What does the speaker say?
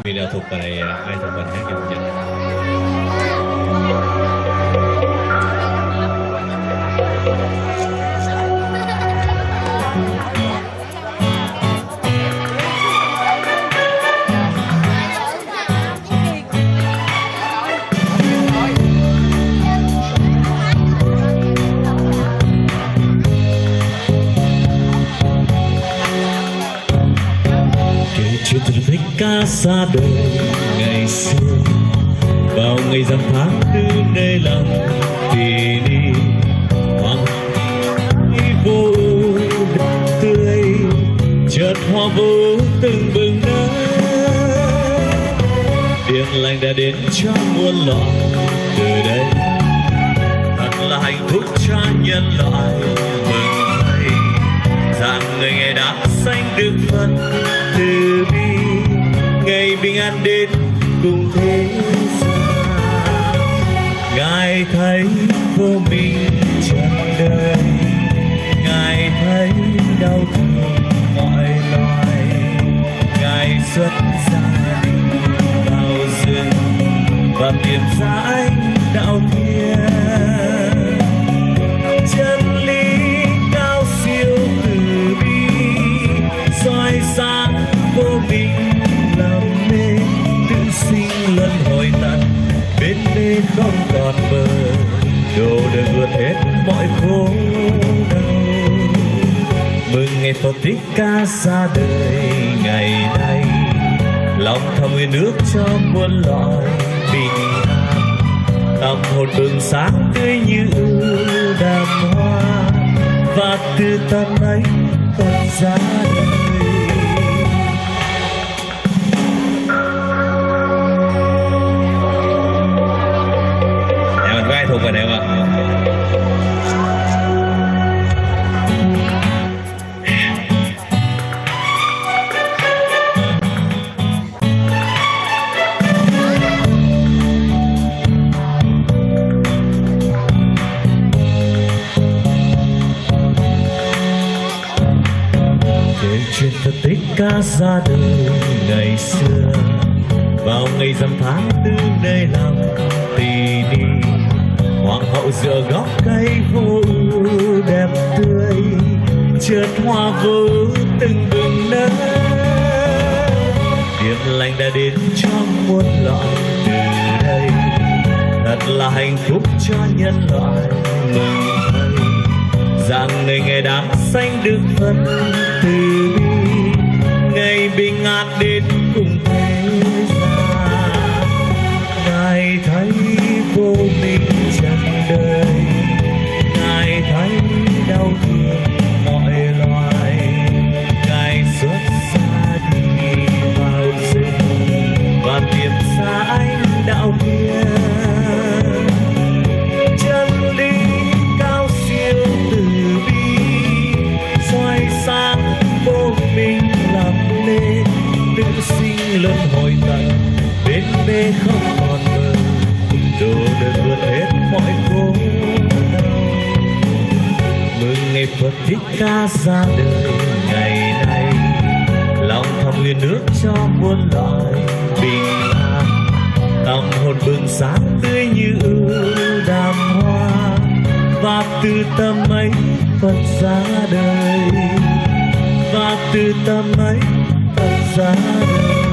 Vì nào thuộc bài này, ai thuộc bài hát dòng dành. Chuyện từ thích ca xa đời ngày xưa, vào ngày rằm tháng tư nơi lòng thì đi hoang vô đất tươi, chợt hoa vô từng bừng nở. Tiếng lành đã đến cho muôn loài từ đây, thật là hạnh phúc cho nhân loại. Mừng thầy rằng người ngày đã sanh được phân từ bi, ngày bình an đến cùng thế gian. Ngài thấy vô mình trần đời, Ngài thấy đau thương mọi loài. Ngài xuất gia đình vào rừng và tìm ra ánh đạo thiên. Chân lý cao siêu từ bi, soi sáng vô mình làm mê. Tự sinh luân hồi tận bên đây không còn bờ, đồ đời vượt hết mọi khổ đau. Mừng ngày Phật Thích Ca ra đời ngày nay, lòng thầm nguyện nước cho muôn loài bình an. Tâm hồn bừng sáng tươi như đàm hoa, và từ tâm ấy Phật ra đời. Nhà mình có ai thuộc bài này không ạ? Chuyện Phật Thích Ca ra đời ngày xưa, vào ngày rằm tháng tư nơi lòng tỳ ni. Hoàng hậu dựa gốc cây vô ưu đẹp tươi, chợt hoa vô từng bừng nở. Tiếng lành đã đến cho muôn loài từ đây, thật là hạnh phúc cho nhân loại. Mừng thầy rằng người ngày đã sanh được phân từ bi, ngày bình an đến cùng thế gian. Ngài thấy vô minh trần đời, Ngài thấy đau thương mọi loài. Ngài xuất gia đi vào rừng và tìm ra ánh đạo thiên. Chân lý cao siêu từ bi, soi sáng vô minh làm nên. Tự sinh luân hồi tận bên bê không còn bờ, đồ đời vượt hết mọi khổ đau. Mừng ngày Phật Thích Ca ra đời ngày nay, lòng thầm nguyện nước cho muôn loài bình an. Tâm hồn bừng sáng tươi như đàm hoa, và từ tâm ấy Phật ra đời, và từ tâm ấy Phật ra đời.